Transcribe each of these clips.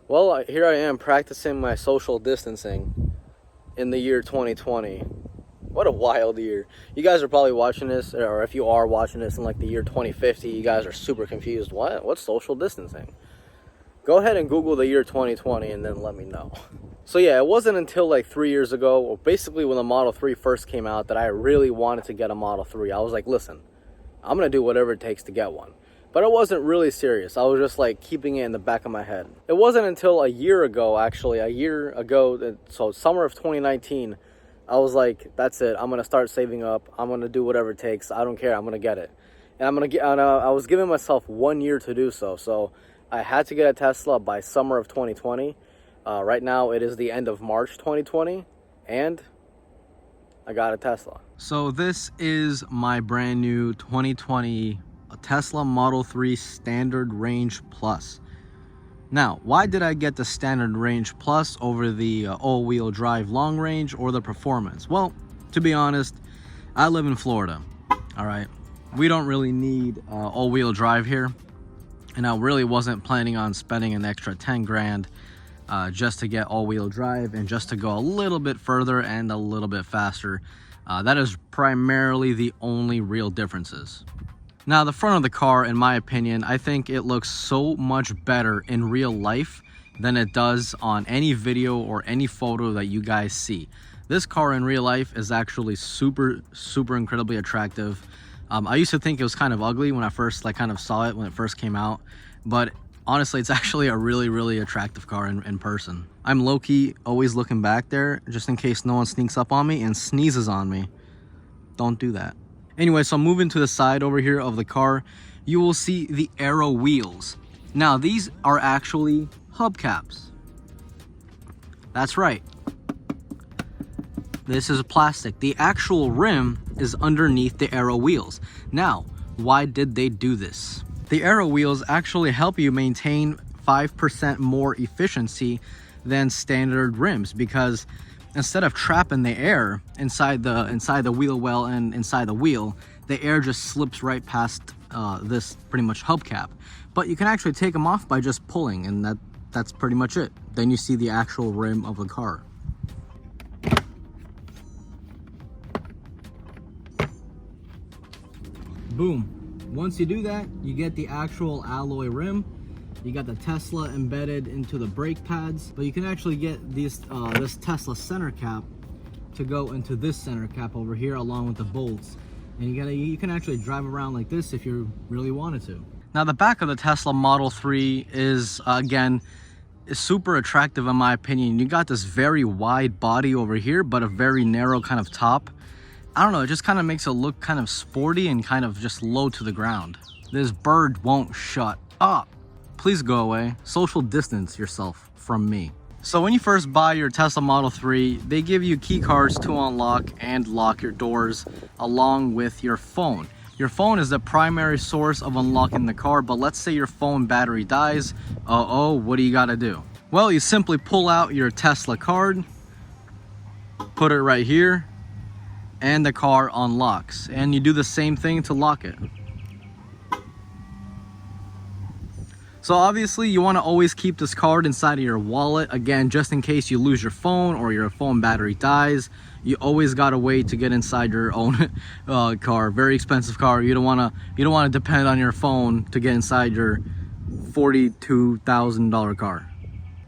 Well, here I am practicing my social distancing in the year 2020. What a wild year. You guys are probably watching this, or if you are watching this in like the year 2050, you guys are super confused. What's social distancing? Go ahead and Google the year 2020 and then let me know. So yeah, it wasn't until like 3 years ago, or basically when the Model 3 first came out, that I really wanted to get a Model 3. I was like, listen, I'm gonna do whatever it takes to get one. But I wasn't really serious. I was just like keeping it in the back of my head. It wasn't until a year ago, so summer of 2019, I was like, that's it. I'm gonna start saving up. I'm gonna do whatever it takes. I don't care. I'm gonna get it. And I was giving myself 1 year to do so. So I had to get a Tesla by summer of 2020. Right now it is the end of March 2020, and I got a Tesla. So this is my brand new 2020 Tesla Model 3 Standard Range Plus. Now, why did I get the Standard Range Plus over the all-wheel drive long range or the performance? Well, to be honest, I live in Florida, all right? We don't really need all-wheel drive here, and I really wasn't planning on spending an extra 10 grand just to get all-wheel drive and just to go a little bit further and a little bit faster. That is primarily the only real differences. Now, the front of the car, in my opinion, I think it looks so much better in real life than it does on any video or any photo that you guys see. This car in real life is actually super incredibly attractive. I used to think it was kind of ugly when I first kind of saw it when it first came out, but honestly, it's actually a really attractive car in person. I'm low-key always looking back there just in case no one sneaks up on me and sneezes on me. Don't do that. Anyway, so moving to the side over here of the car, you will see the Aero wheels. Now, these are actually hubcaps. That's right. This is plastic. The actual rim is underneath the Aero wheels. Now, why did they do this? The Aero wheels actually help you maintain 5% more efficiency than standard rims, because instead of trapping the air inside the wheel well and inside the wheel, the air just slips right past this pretty much hubcap. But you can actually take them off by just pulling, and that's pretty much it. Then you see the actual rim of the car. Boom. Once you do that, you get the actual alloy rim. You got the Tesla embedded into the brake pads, but you can actually get this Tesla center cap to go into this center cap over here along with the bolts. And you can actually drive around like this if you really wanted to. Now, the back of the Tesla Model 3 is, again, super attractive in my opinion. You got this very wide body over here, but a very narrow kind of top. I don't know, it just kind of makes it look kind of sporty and kind of just low to the ground. This bird won't shut up. Please go away. Social distance yourself from me. So when you first buy your Tesla Model 3, they give you key cards to unlock and lock your doors along with your phone. Your phone is the primary source of unlocking the car, but let's say your phone battery dies. What do you gotta do? Well, you simply pull out your Tesla card, put it right here, and the car unlocks. And you do the same thing to lock it. So obviously you want to always keep this card inside of your wallet, again, just in case you lose your phone or your phone battery dies. You always got a way to get inside your own car. Very expensive car. You don't want to depend on your phone to get inside your $42,000 car.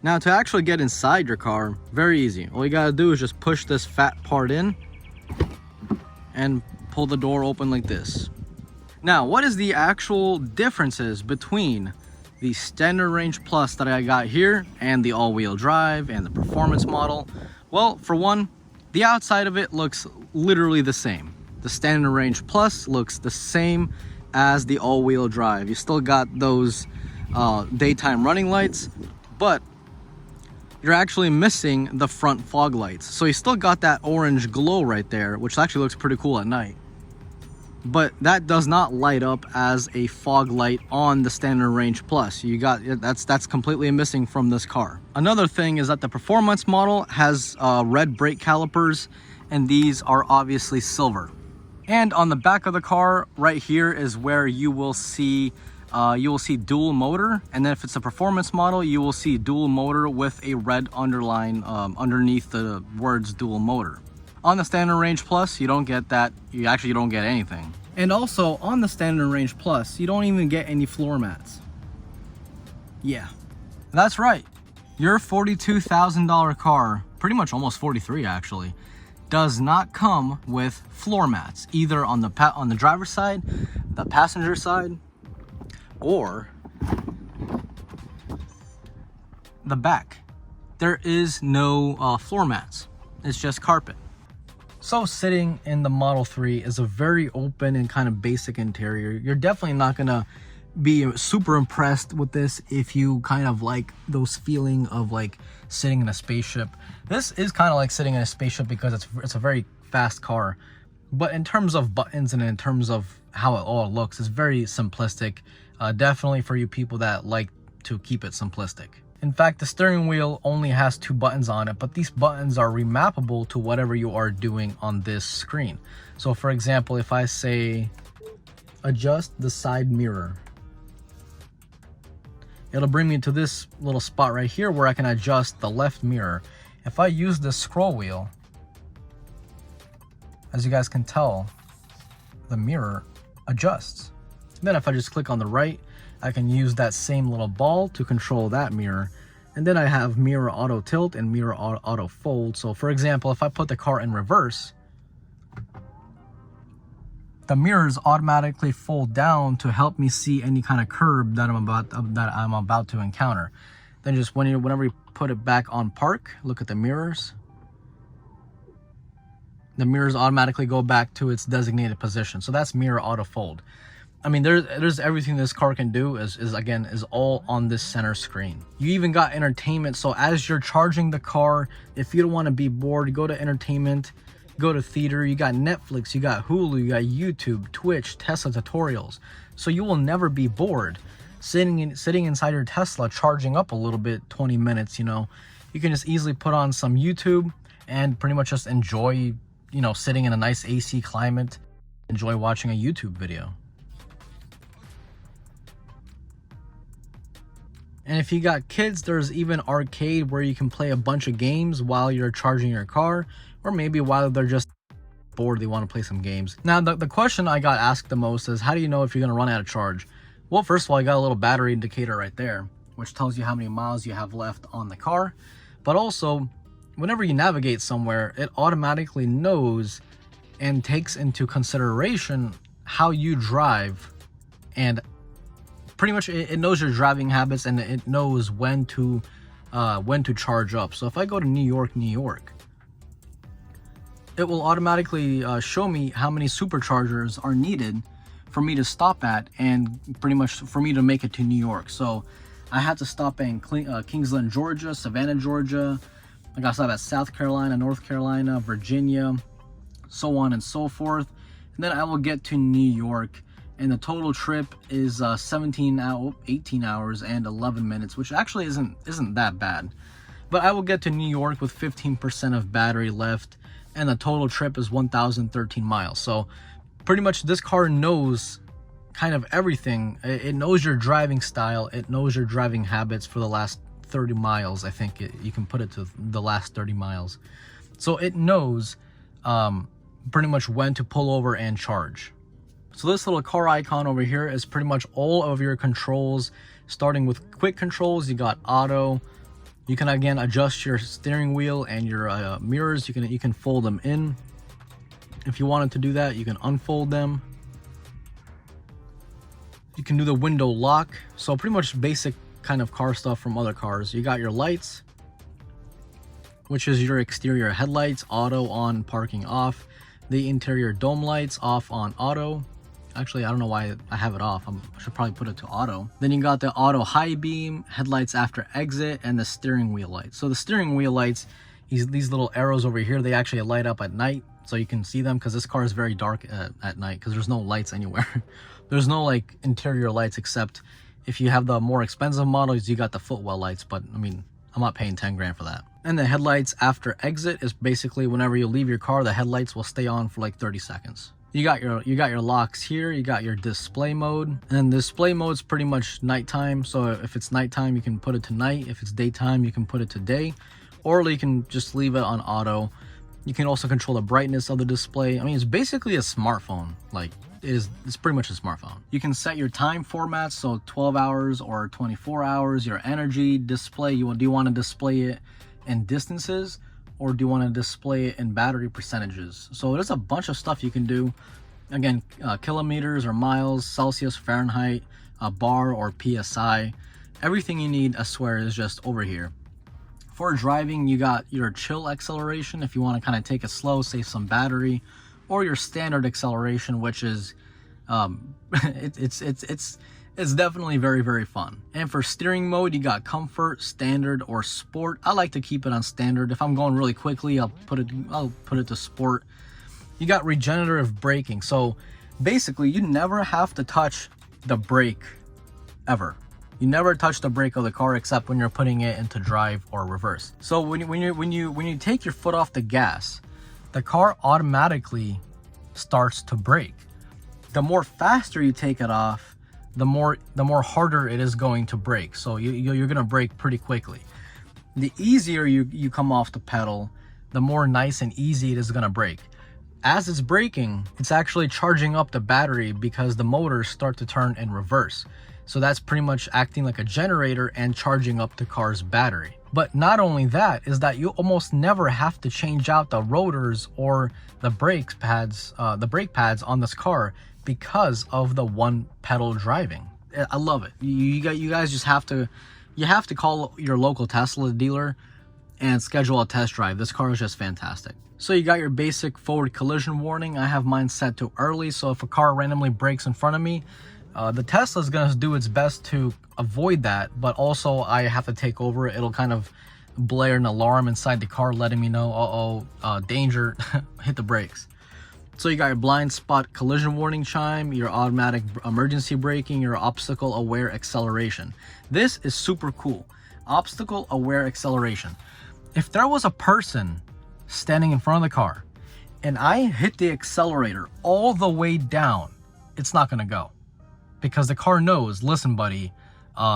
Now, to actually get inside your car, very easy. All you got to do is just push this fat part in and pull the door open like this. Now, what is the actual differences between the Standard Range Plus that I got here and the all-wheel drive and the performance model? Well, for one, the outside of it looks literally the same. The Standard Range Plus looks the same as the all-wheel drive. You still got those daytime running lights, but you're actually missing the front fog lights. So you still got that orange glow right there, which actually looks pretty cool at night. But that does not light up as a fog light on the Standard Range Plus. That's completely missing from this car. Another thing is that the performance model has red brake calipers, and these are obviously silver. And on the back of the car right here is where you will see you will see dual motor, and then if it's a performance model, you will see dual motor with a red underline underneath the words dual motor. On the Standard Range Plus, you don't get that. You don't get anything. And also on the Standard Range Plus, you don't even get any floor mats. Yeah, that's right. Your $42,000 car, pretty much almost 43 actually, does not come with floor mats, either on the driver's side, the passenger side, or the back. There is no floor mats. It's just carpet. So sitting in the Model 3 is a very open and kind of basic interior. You're definitely not gonna be super impressed with this if you kind of like those feeling of like sitting in a spaceship. This is kind of like sitting in a spaceship because it's a very fast car, but in terms of buttons and in terms of how it all looks, it's very simplistic. Definitely for you people that like to keep it simplistic. In fact, the steering wheel only has 2 buttons on it, but these buttons are remappable to whatever you are doing on this screen. So for example, if I say adjust the side mirror, it'll bring me to this little spot right here where I can adjust the left mirror. If I use the scroll wheel, as you guys can tell, the mirror adjusts. Then if I just click on the right, I can use that same little ball to control that mirror. And then I have mirror auto tilt and mirror auto fold. So for example, if I put the car in reverse, the mirrors automatically fold down to help me see any kind of curb that I'm about to encounter. Then just whenever you put it back on park, look at the mirrors. The mirrors automatically go back to its designated position. So that's mirror auto fold. I mean, there's everything this car can do is all on this center screen. You even got entertainment. So as you're charging the car, if you don't want to be bored, go to entertainment. Go to theater. You got Netflix, you got Hulu, you got YouTube, Twitch, Tesla tutorials. So you will never be bored sitting inside your Tesla charging up a little bit, 20 minutes, you know. You can just easily put on some YouTube and pretty much just enjoy, you know, sitting in a nice AC climate, enjoy watching a YouTube video. And if you got kids, there's even arcade where you can play a bunch of games while you're charging your car, or maybe while they're just bored, they want to play some games. Now, the question I got asked the most is, how do you know if you're going to run out of charge? Well, first of all, you got a little battery indicator right there, which tells you how many miles you have left on the car. But also, whenever you navigate somewhere, it automatically knows and takes into consideration how you drive, and pretty much it knows your driving habits, and it knows when to charge up. So if I go to New York, it will automatically show me how many superchargers are needed for me to stop at, and pretty much for me to make it to New York. So I had to stop in Kingsland, Georgia, Savannah, Georgia. I got to stop at South Carolina, North Carolina, Virginia, so on and so forth. And then I will get to New York, and the total trip is 18 hours and 11 minutes, which actually isn't that bad. But I will get to New York with 15% of battery left, and the total trip is 1,013 miles. So pretty much this car knows kind of everything. It knows your driving style, it knows your driving habits for the last 30 miles. I think you can put it to the last 30 miles. So it knows pretty much when to pull over and charge. So this little car icon over here is pretty much all of your controls, starting with quick controls. You got auto. You can again adjust your steering wheel and your mirrors. You can fold them in. If you wanted to do that, you can unfold them. You can do the window lock. So pretty much basic kind of car stuff from other cars. You got your lights, which is your exterior headlights, auto, on, parking, off. The interior dome lights, off, on, auto. Actually, I don't know why I have it off. I should probably put it to auto. Then you got the auto high beam, headlights after exit, and the steering wheel lights. So the steering wheel lights, these little arrows over here, they actually light up at night, so you can see them, because this car is very dark at night because there's no lights anywhere. There's no like interior lights, except if you have the more expensive models, you got the footwell lights, but I mean, I'm not paying 10 grand for that. And the headlights after exit is basically whenever you leave your car, the headlights will stay on for like 30 seconds. You got your locks here, you got your display mode, and display mode's pretty much nighttime. So if it's nighttime, you can put it to night. If it's daytime, you can put it to day, or you can just leave it on auto. You can also control the brightness of the display. I mean, it's basically a smartphone. Like, it's pretty much a smartphone. You can set your time formats, so 12 hours or 24 hours. Your energy display, do you want to display it in distances, or do you want to display it in battery percentages? So there's a bunch of stuff you can do. Again, kilometers or miles, Celsius, Fahrenheit, bar or PSI. Everything you need, I swear, is just over here. For driving, you got your chill acceleration if you want to kind of take it slow, save some battery, or your standard acceleration, which is it's definitely very, very fun. And for steering mode, you got comfort, standard, or sport. I like to keep it on standard. If I'm going really quickly, I'll put it to sport. You got regenerative braking. So basically, you never have to touch the brake ever. You never touch the brake of the car except when you're putting it into drive or reverse. So when you take your foot off the gas, the car automatically starts to brake. The more faster you take it off, the more harder it is going to brake. So you're gonna brake pretty quickly. The easier you come off the pedal, the more nice and easy it is gonna brake. As it's braking, it's actually charging up the battery because the motors start to turn in reverse. So that's pretty much acting like a generator and charging up the car's battery. But not only that, is that you almost never have to change out the rotors or the brake pads on this car because of the one pedal driving. I love it. You guys just have to call your local Tesla dealer and schedule a test drive. This car is just fantastic. So you got your basic forward collision warning. I have mine set to early, so if a car randomly brakes in front of me, the Tesla is going to do its best to avoid that, but also I have to take over. It'll kind of blare an alarm inside the car letting me know, danger, hit the brakes. So you got your blind spot collision warning chime, your automatic emergency braking, your obstacle aware acceleration. This is super cool. Obstacle aware acceleration. If there was a person standing in front of the car and I hit the accelerator all the way down, it's not going to go. Because the car knows, listen, buddy,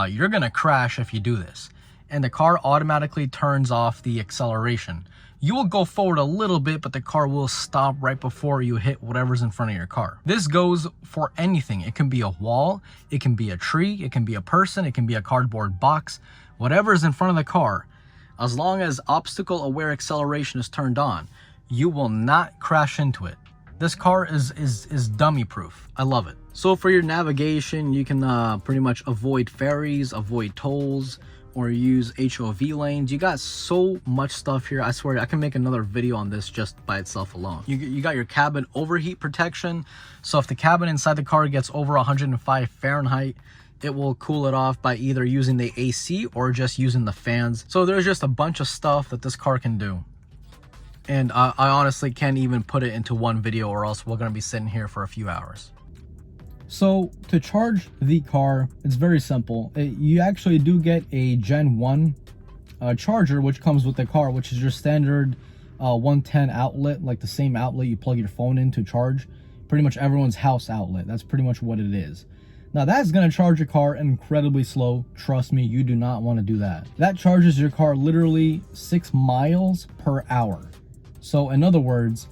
you're going to crash if you do this. And the car automatically turns off the acceleration. You will go forward a little bit, but the car will stop right before you hit whatever's in front of your car. This goes for anything. It can be a wall, it can be a tree, it can be a person, it can be a cardboard box. Whatever is in front of the car, as long as obstacle aware acceleration is turned on, you will not crash into it. This car is dummy proof. I love it. So for your navigation, you can pretty much avoid ferries, avoid tolls, or use HOV lanes. You got so much stuff here. I swear I can make another video on this just by itself alone. You got your cabin overheat protection. So if the cabin inside the car gets over 105 Fahrenheit, it will cool it off by either using the AC or just using the fans. So there's just a bunch of stuff that this car can do. And I honestly can't even put it into one video, or else we're going to be sitting here for a few hours. So to charge the car, it's very simple. You actually do get a Gen 1 charger, which comes with the car, which is your standard 110 outlet, like the same outlet you plug your phone in to charge. Pretty much everyone's house outlet. That's pretty much what it is. Now that's going to charge your car incredibly slow. Trust me, you do not want to do that. That charges your car literally 6 miles per hour. So in other words,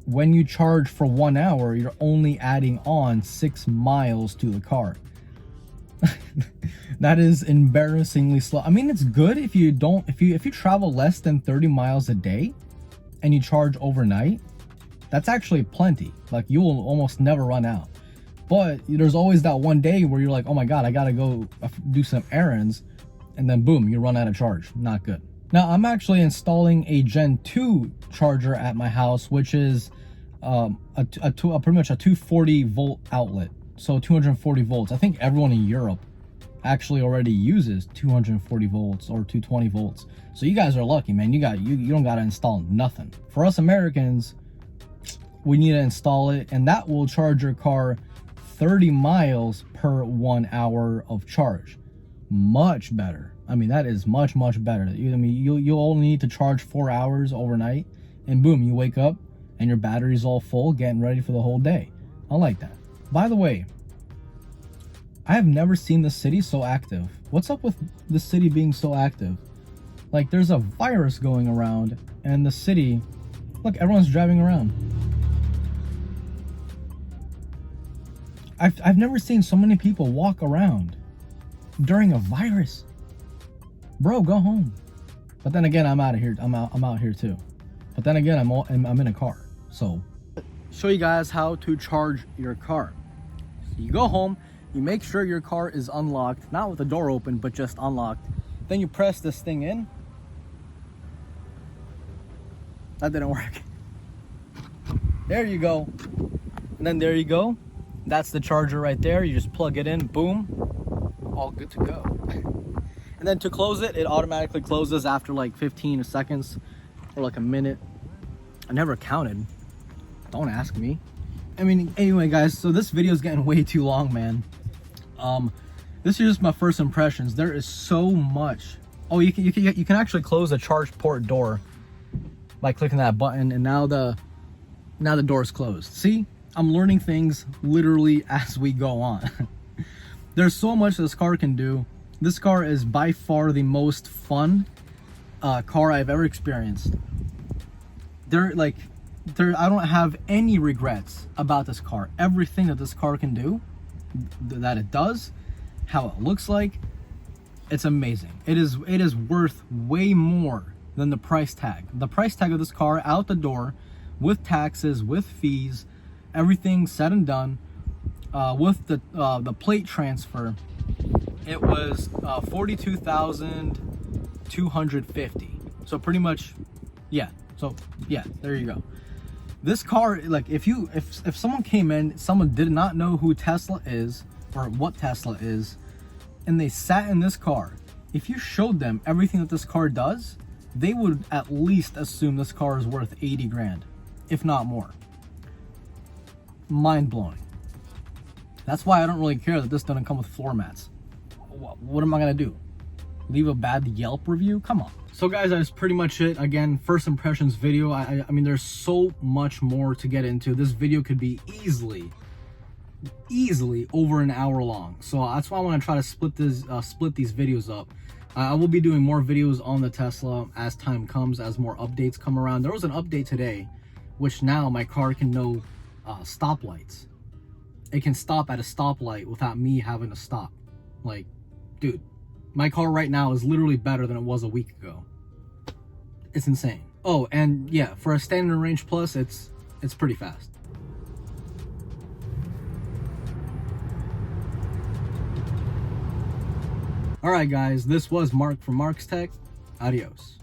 when you charge for 1 hour, you're only adding on 6 miles to the car. That is embarrassingly slow. I mean, it's good if you travel less than 30 miles a day and you charge overnight. That's actually plenty. Like, you will almost never run out. But there's always that one day where you're like, oh my God, I gotta go do some errands, and then boom, you run out of charge. Not good. Now, I'm actually installing a Gen 2 charger at my house, which is pretty much a 240 volt outlet. So 240 volts. I think everyone in Europe actually already uses 240 volts or 220 volts. So you guys are lucky, man. You don't gotta install nothing. For us Americans, we need to install it, and that will charge your car 30 miles per 1 hour of charge. Much better. I mean, that is much, much better. You'll only need to charge 4 hours overnight, and boom, you wake up and your battery's all full, getting ready for the whole day. I like that. By the way, I have never seen the city so active. What's up with the city being so active? Like, there's a virus going around, and the city, look, everyone's driving around. I've never seen so many people walk around during a virus. Bro, go home. But then again, I'm out of here. I'm out here too. But then again, I'm in a car. So, show you guys how to charge your car. So you go home, you make sure your car is unlocked, not with the door open, but just unlocked. Then you press this thing in. That didn't work. There you go. And then there you go. That's the charger right there. You just plug it in, boom, all good to go. And then to close it, it automatically closes after like 15 seconds or like a minute. I never counted. Don't ask me. I mean, anyway, guys, so this video is getting way too long, man. This is just my first impressions. There is so much. Oh, you can actually close the charge port door by clicking that button, and now the door is closed. See, I'm learning things literally as we go on. There's so much this car can do. This car is by far the most fun car I've ever experienced. I don't have any regrets about this car. Everything that this car can do, that it does, how it looks like, it's amazing. It is worth way more than the price tag. The price tag of this car out the door, with taxes, with fees, everything said and done, with the plate transfer, it was $42,250. So pretty much, yeah. So yeah, there you go. This car, like, if someone came in, someone did not know who Tesla is or what Tesla is, and they sat in this car, if you showed them everything that this car does, they would at least assume this car is worth 80 grand, if not more. Mind blowing. That's why I don't really care that this doesn't come with floor mats. What am I gonna do? Leave a bad Yelp review? Come on. So guys, that's pretty much it. Again, first impressions video. I mean, there's so much more to get into. This video could be easily over an hour long. So that's why I want to try to split these videos up. I will be doing more videos on the Tesla as time comes, as more updates come around. There was an update today, which now my car can know stoplights. It can stop at a stoplight without me having to stop. Like, dude, my car right now is literally better than it was a week ago. It's insane. Oh, and yeah, for a standard range plus, it's pretty fast. All right, guys, this was Mark from Mark's Tech. Adios.